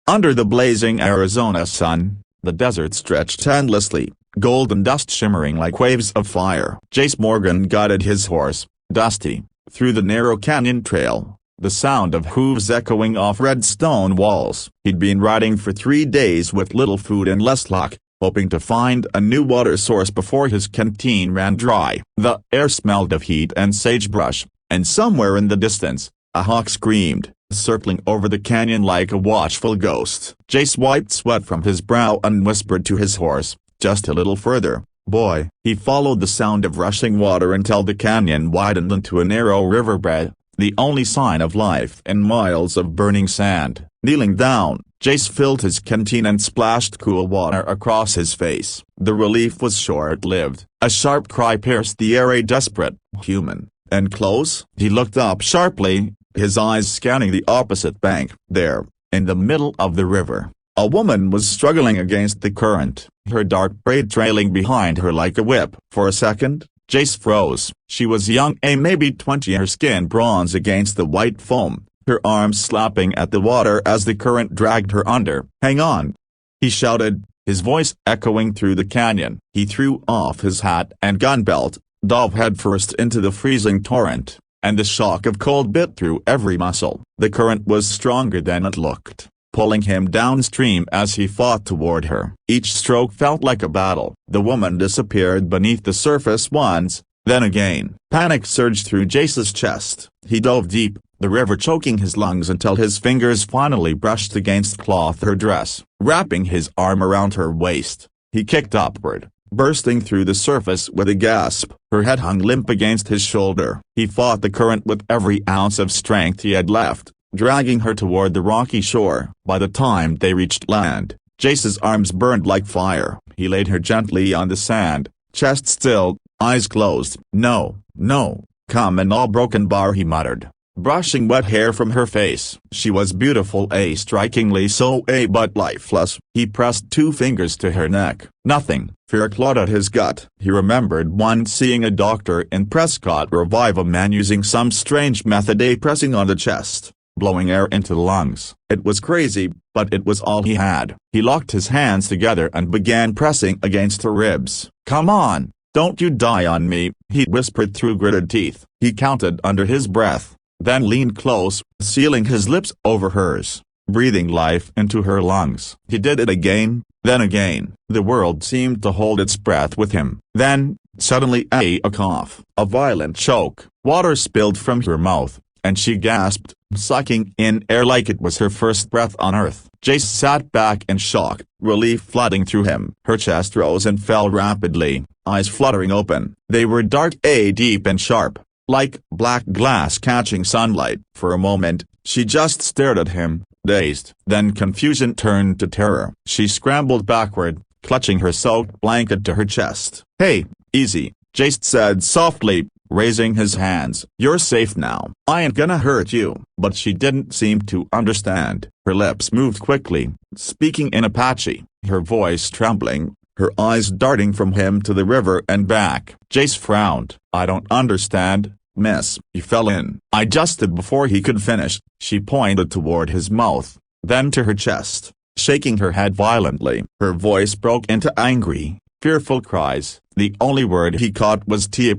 Under the blazing Arizona sun, the desert stretched endlessly, golden dust shimmering like waves of fire. Jace Morgan guided his horse, Dusty, through the narrow canyon trail, the sound of hooves echoing off red stone walls. He'd been riding for 3 days with little food and less luck, hoping to find a new water source before his canteen ran dry. The air smelled of heat and sagebrush, and somewhere in the distance, a hawk screamed, circling over the canyon like a watchful ghost. Jace wiped sweat from his brow and whispered to his horse, "Just a little further, boy." He followed the sound of rushing water until the canyon widened into a narrow riverbed, the only sign of life in miles of burning sand. Kneeling down, Jace filled his canteen and splashed cool water across his face. The relief was short-lived. A sharp cry pierced the air. A desperate, human, and close. He looked up sharply, his eyes scanning the opposite bank. There, in the middle of the river, a woman was struggling against the current, her dark braid trailing behind her like a whip. For a second, Jace froze. She was young, maybe 20, her skin bronze against the white foam, her arms slapping at the water as the current dragged her under. "Hang on!" he shouted, his voice echoing through the canyon. He threw off his hat and gun belt, dove headfirst into the freezing torrent, and the shock of cold bit through every muscle. The current was stronger than it looked, pulling him downstream as he fought toward her. Each stroke felt like a battle. The woman disappeared beneath the surface once, then again. Panic surged through Jace's chest. He dove deep, the river choking his lungs until his fingers finally brushed against cloth her dress. Wrapping his arm around her waist, he kicked upward, bursting through the surface with a gasp. Her head hung limp against his shoulder. He fought the current with every ounce of strength he had left, dragging her toward the rocky shore. By the time they reached land, Jace's arms burned like fire. He laid her gently on the sand, chest still, eyes closed. "No, no, come and all broken bar," he muttered, brushing wet hair from her face. She was beautiful, strikingly so, but lifeless. He pressed 2 fingers to her neck. Nothing. Fear clawed at his gut. He remembered once seeing a doctor in Prescott revive a man using some strange method, pressing on the chest, blowing air into the lungs. It was crazy, but it was all he had. He locked his hands together and began pressing against her ribs. "Come on, don't you die on me," he whispered through gritted teeth. He counted under his breath, then leaned close, sealing his lips over hers, breathing life into her lungs. He did it again, then again. The world seemed to hold its breath with him. Then, suddenly a cough, a violent choke. Water spilled from her mouth, and she gasped, sucking in air like it was her first breath on earth. Jace sat back in shock, relief flooding through him. Her chest rose and fell rapidly, eyes fluttering open. They were dark, deep and sharp, like black glass catching sunlight. For a moment, she just stared at him, dazed. Then confusion turned to terror. She scrambled backward, clutching her soaked blanket to her chest. "Hey, easy," Jace said softly, raising his hands. "You're safe now. I ain't gonna hurt you." But she didn't seem to understand. Her lips moved quickly, speaking in Apache, her voice trembling, her eyes darting from him to the river and back. Jace frowned. "I don't understand, miss." "You fell in." "I just did." Before he could finish, she pointed toward his mouth, then to her chest, shaking her head violently. Her voice broke into angry, fearful cries. The only word he caught was T'*A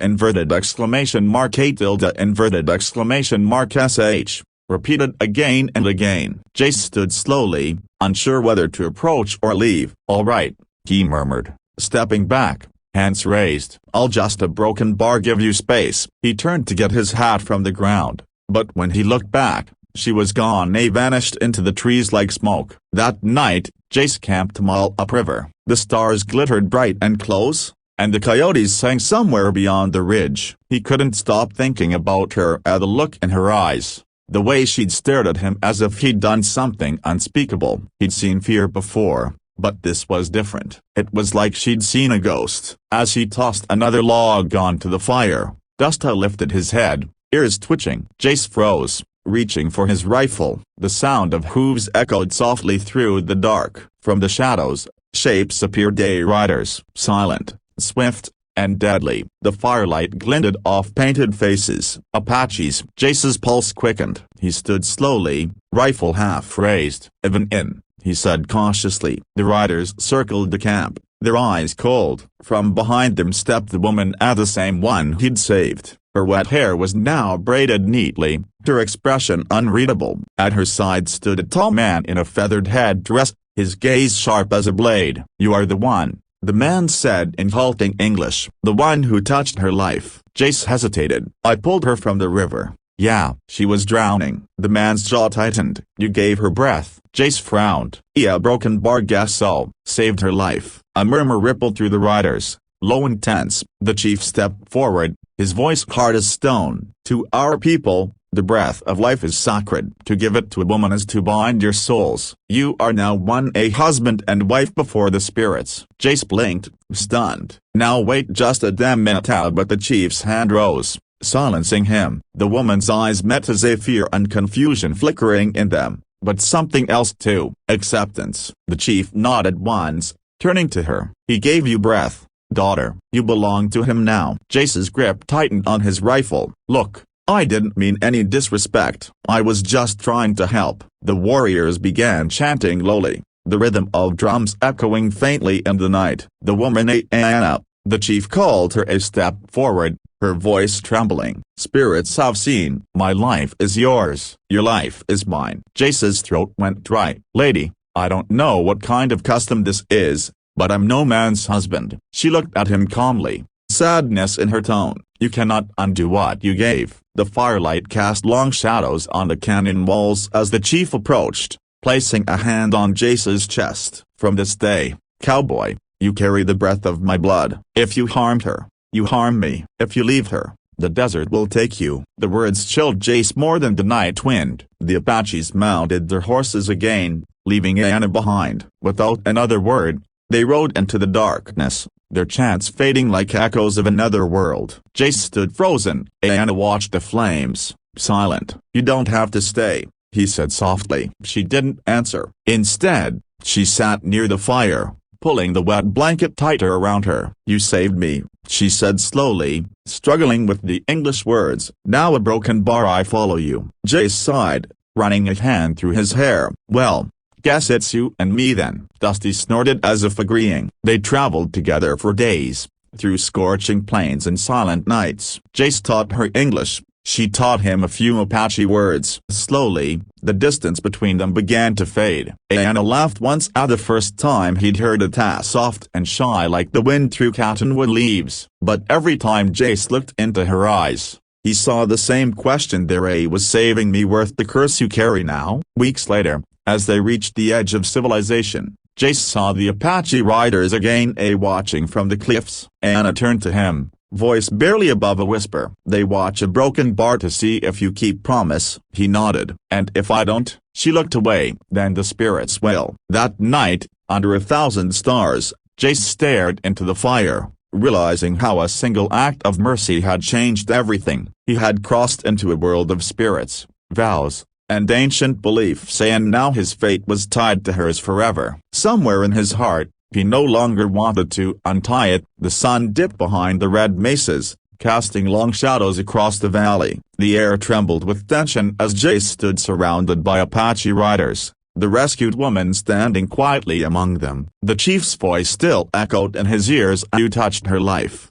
inverted exclamation mark A inverted exclamation mark SH, repeated again and again. Jace stood slowly, unsure whether to approach or leave. "All right," he murmured, stepping back, hands raised. "I'll just a broken bar give you space." He turned to get his hat from the ground, but when he looked back, she was gone, vanished into the trees like smoke. That night, Jace camped a mile upriver. The stars glittered bright and close, and the coyotes sang somewhere beyond the ridge. He couldn't stop thinking about her, the look in her eyes, the way she'd stared at him as if he'd done something unspeakable. He'd seen fear before, but this was different. It was like she'd seen a ghost. As he tossed another log onto the fire, Dusty lifted his head, ears twitching. Jace froze, reaching for his rifle. The sound of hooves echoed softly through the dark. From the shadows, shapes appeared, riders, silent, swift, and deadly. The firelight glinted off painted faces. Apaches. Jace's pulse quickened. He stood slowly, rifle half raised. "Even in," he said cautiously. The riders circled the camp, their eyes cold. From behind them stepped the woman, the same one he'd saved. Her wet hair was now braided neatly, her expression unreadable. At her side stood a tall man in a feathered headdress, his gaze sharp as a blade. "You are the one," the man said in halting English. "The one who touched her life." Jace hesitated. "I pulled her from the river." "Yeah, she was drowning." The man's jaw tightened. "You gave her breath." Jace frowned. "Yeah, broken bar, guess so." "Saved her life." A murmur rippled through the riders, low and tense. The chief stepped forward, his voice hard as stone. "To our people, the breath of life is sacred. To give it to a woman is to bind your souls. You are now a husband and wife before the spirits." Jace blinked, stunned. "Now wait just a damn minute," but the chief's hand rose, silencing him. The woman's eyes met, as a fear and confusion flickering in them, but something else too. Acceptance. The chief nodded once, turning to her. "He gave you breath, daughter. You belong to him now." Jace's grip tightened on his rifle. "Look, I didn't mean any disrespect. I was just trying to help." The warriors began chanting lowly, the rhythm of drums echoing faintly in the night. The woman Anna, the chief called her a step forward, her voice trembling. "Spirits have seen. My life is yours. Your life is mine." Jace's throat went dry. "Lady, I don't know what kind of custom this is, but I'm no man's husband." She looked at him calmly, sadness in her tone. "You cannot undo what you gave." The firelight cast long shadows on the canyon walls as the chief approached, placing a hand on Jace's chest. "From this day, Cowboy, you carry the breath of my blood. If you harmed her, you harm me. If you leave her, the desert will take you." The words chilled Jace more than the night wind. The Apaches mounted their horses again, leaving Anna behind. Without another word, they rode into the darkness, their chants fading like echoes of another world. Jace stood frozen. Anna watched the flames, silent. "You don't have to stay," he said softly. She didn't answer. Instead, she sat near the fire, pulling the wet blanket tighter around her. "You saved me," she said slowly, struggling with the English words. "Now a broken bar, I follow you." Jace sighed, running a hand through his hair. "Well, guess it's you and me then." Dusty snorted as if agreeing. They traveled together for days, through scorching plains and silent nights. Jace taught her English, she taught him a few Apache words. Slowly, the distance between them began to fade. Anna laughed once, the first time he'd heard it, soft and shy like the wind through cottonwood leaves. But every time Jace looked into her eyes, he saw the same question there. "Was saving me worth the curse you carry now?" Weeks later, as they reached the edge of civilization, Jace saw the Apache riders again, watching from the cliffs. Anna turned to him, voice barely above a whisper. "They watch a broken bar to see if you keep promise." He nodded. "And if I don't?" She looked away. "Then the spirits will." That night, under 1,000 stars, Jace stared into the fire, realizing how a single act of mercy had changed everything. He had crossed into a world of spirits, vows, and ancient beliefs, and now his fate was tied to hers forever. Somewhere in his heart, he no longer wanted to untie it. The sun dipped behind the red mesas, casting long shadows across the valley. The air trembled with tension as Jace stood surrounded by Apache riders, the rescued woman standing quietly among them. The chief's voice still echoed in his ears. "You touched her life.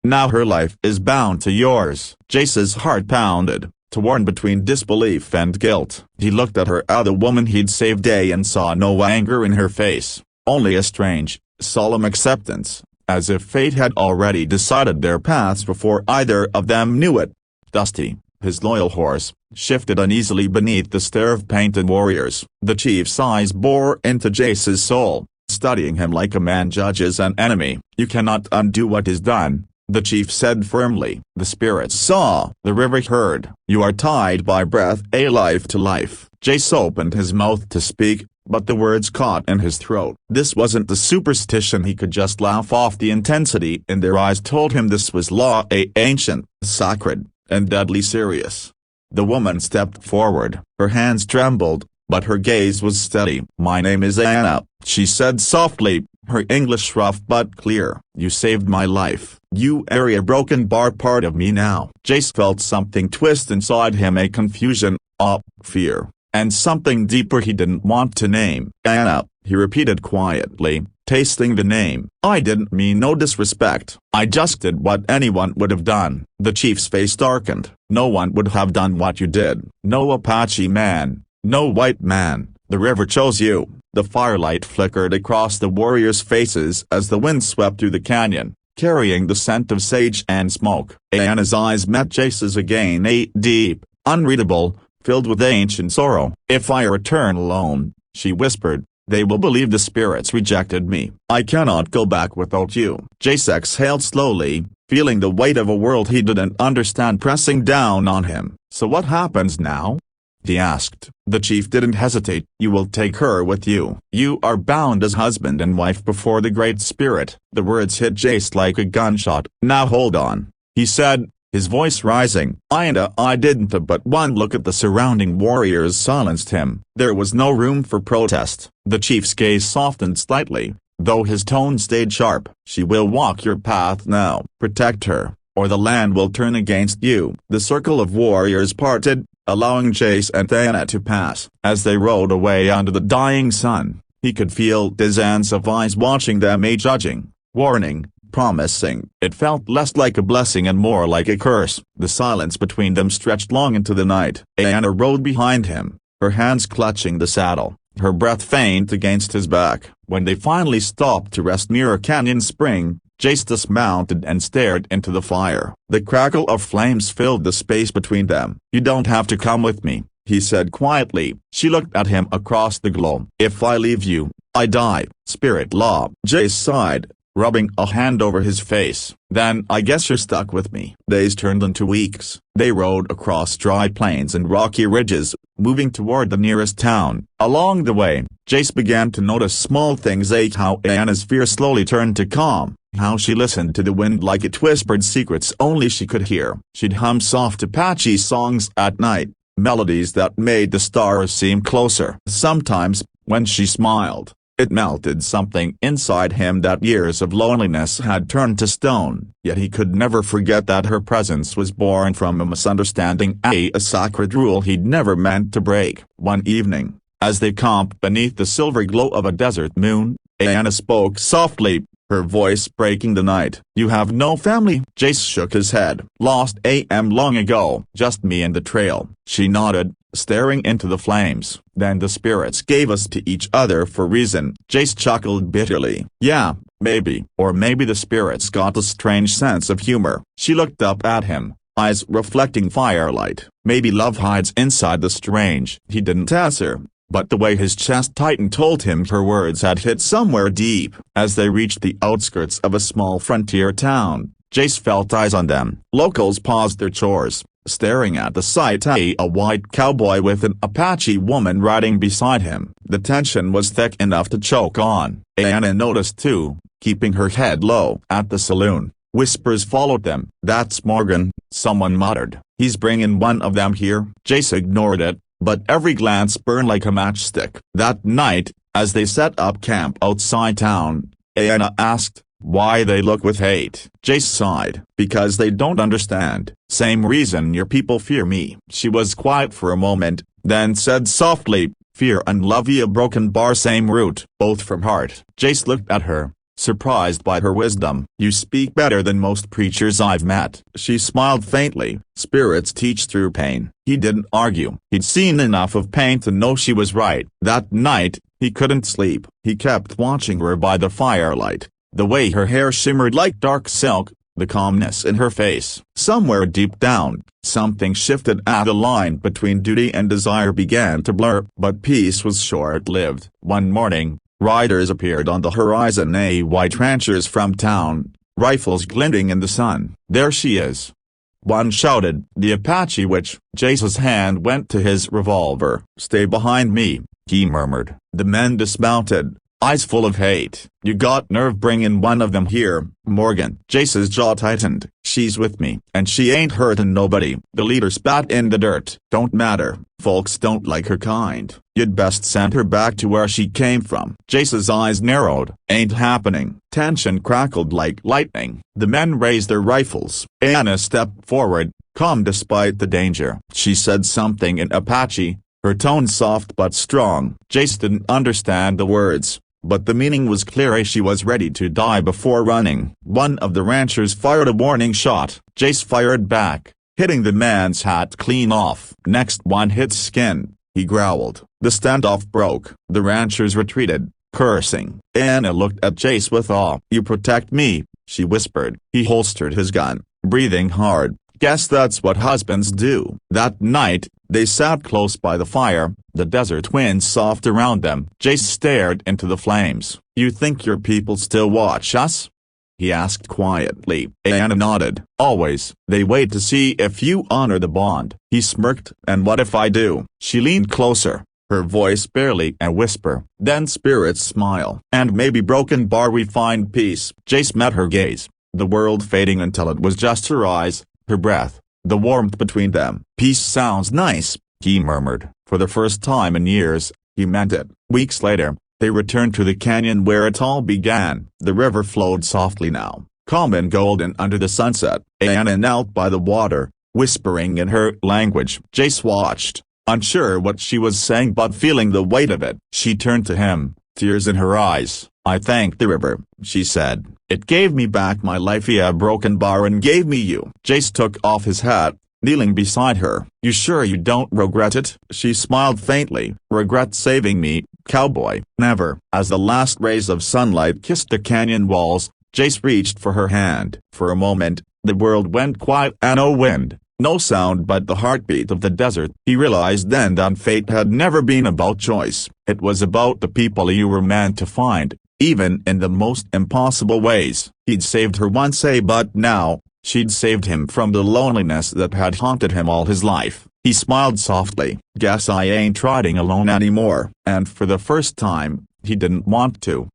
Now her life is bound to yours." Jace's heart pounded, torn between disbelief and guilt. He looked at her, the woman he'd saved, and saw no anger in her face, only a strange, solemn acceptance, as if fate had already decided their paths before either of them knew it. Dusty, his loyal horse, shifted uneasily beneath the stare of painted warriors. The chief's eyes bore into Jace's soul, studying him like a man judges an enemy. "You cannot undo what is done," the chief said firmly. "The spirits saw, the river heard. You are tied by breath, a life to life." Jace opened his mouth to speak, but the words caught in his throat. This wasn't the superstition he could just laugh off. The intensity in their eyes told him this was law, ancient, sacred, and deadly serious. The woman stepped forward. Her hands trembled, but her gaze was steady. "My name is Anna," she said softly, her English rough but clear. "You saved my life. You are a broken bar part of me now." Jace felt something twist inside him, a confusion, fear, and something deeper he didn't want to name. "Anna," he repeated quietly, tasting the name. "I didn't mean no disrespect. I just did what anyone would have done." The chief's face darkened. "No one would have done what you did. No Apache man, no white man. The river chose you." The firelight flickered across the warriors' faces as the wind swept through the canyon, carrying the scent of sage and smoke. Anna's eyes met Jace's again, deep, unreadable, filled with ancient sorrow. "If I return alone," she whispered, "they will believe the spirits rejected me. I cannot go back without you." Jace exhaled slowly, feeling the weight of a world he didn't understand pressing down on him. "So what happens now?" he asked. The chief didn't hesitate. "You will take her with you. You are bound as husband and wife before the Great Spirit." The words hit Jace like a gunshot. "Now hold on," he said, his voice rising. I didn't. But one look at the surrounding warriors silenced him. There was no room for protest. The chief's gaze softened slightly, though his tone stayed sharp. "She will walk your path now. Protect her, or the land will turn against you." The circle of warriors parted, allowing Jace and Anna to pass. As they rode away under the dying sun, he could feel Dizan's eyes watching them, judging, warning, promising. It felt less like a blessing and more like a curse. The silence between them stretched long into the night. Anna rode behind him, her hands clutching the saddle, her breath faint against his back. When they finally stopped to rest near a canyon spring, Jace dismounted and stared into the fire. The crackle of flames filled the space between them. "You don't have to come with me," he said quietly. She looked at him across the glow. "If I leave you, I die." "Spirit law." Jace sighed, rubbing a hand over his face. "Then I guess you're stuck with me." Days turned into weeks. They rode across dry plains and rocky ridges, moving toward the nearest town. Along the way, Jace began to notice small things, how Anna's fear slowly turned to calm, how she listened to the wind like it whispered secrets only she could hear. She'd hum soft Apache songs at night, melodies that made the stars seem closer. Sometimes, when she smiled, it melted something inside him that years of loneliness had turned to stone. Yet he could never forget that her presence was born from a misunderstanding, a sacred rule he'd never meant to break. One evening, as they camped beneath the silver glow of a desert moon, Anna spoke softly, her voice breaking the night. "You have no family?" Jace shook his head. "Lost long ago. Just me and the trail." She nodded, staring into the flames. "Then the spirits gave us to each other for reason." Jace chuckled bitterly. "Yeah, maybe. Or maybe the spirits got a strange sense of humor." She looked up at him, eyes reflecting firelight. "Maybe love hides inside the strange." He didn't answer, but the way his chest tightened told him her words had hit somewhere deep. As they reached the outskirts of a small frontier town, Jace felt eyes on them. Locals paused their chores, staring at the sight, a white cowboy with an Apache woman riding beside him. The tension was thick enough to choke on. Anna noticed too, keeping her head low. At the saloon, whispers followed them. "That's Morgan," someone muttered. "He's bringing one of them here." Jace ignored it, but every glance burned like a matchstick. That night, as they set up camp outside town, Anna asked, "Why they look with hate?" Jace sighed. "Because they don't understand. Same reason your people fear me." She was quiet for a moment, then said softly, "Fear and love via broken bar, same root, both from heart." Jace looked at her, surprised by her wisdom. "You speak better than most preachers I've met." She smiled faintly. "Spirits teach through pain." He didn't argue. He'd seen enough of pain to know she was right. That night, he couldn't sleep. He kept watching her by the firelight, the way her hair shimmered like dark silk, the calmness in her face. Somewhere deep down, something shifted as the line between duty and desire began to blur. But peace was short-lived. One morning, riders appeared on the horizon, white ranchers from town, rifles glinting in the sun. "There she is," one shouted. "The Apache witch." Jace's hand went to his revolver. "Stay behind me," he murmured. The men dismounted, eyes full of hate. "You got nerve bringing one of them here, Morgan." Jace's jaw tightened. "She's with me, and she ain't hurting nobody." The leader spat in the dirt. "Don't matter, folks don't like her kind. You'd best send her back to where she came from." Jace's eyes narrowed. "Ain't happening." Tension crackled like lightning. The men raised their rifles. Anna stepped forward, calm despite the danger. She said something in Apache, her tone soft but strong. Jace didn't understand the words, but the meaning was clear. She was ready to die before running. One of the ranchers fired a warning shot. Jace fired back, hitting the man's hat clean off. "Next one hits skin," he growled. The standoff broke. The ranchers retreated, cursing. Anna looked at Jace with awe. "You protect me," she whispered. He holstered his gun, breathing hard. "Guess that's what husbands do." That night, they sat close by the fire, the desert wind soft around them. Jace stared into the flames. "You think your people still watch us?" he asked quietly. Anna nodded. "Always. They wait to see if you honor the bond." He smirked. "And what if I do?" She leaned closer, her voice barely a whisper. "Then spirits smile. And maybe broken bar we find peace." Jace met her gaze, the world fading until it was just her eyes, her breath, the warmth between them. "Peace sounds nice," he murmured. For the first time in years, he meant it. Weeks later, they returned to the canyon where it all began. The river flowed softly now, calm and golden under the sunset. Anna knelt by the water, whispering in her language. Jace watched, unsure what she was saying but feeling the weight of it. She turned to him, tears in her eyes. "I thank the river," she said. "It gave me back my life. A broken bar and gave me you." Jace took off his hat, kneeling beside her. "You sure you don't regret it?" She smiled faintly. "Regret saving me, Cowboy? Never." As the last rays of sunlight kissed the canyon walls, Jace reached for her hand. For a moment, the world went quiet. No wind, no sound but the heartbeat of the desert. He realized then that fate had never been about choice. It was about the people you were meant to find, even in the most impossible ways. He'd saved her once, but now, she'd saved him from the loneliness that had haunted him all his life. He smiled softly. "Guess I ain't riding alone anymore." And for the first time, he didn't want to.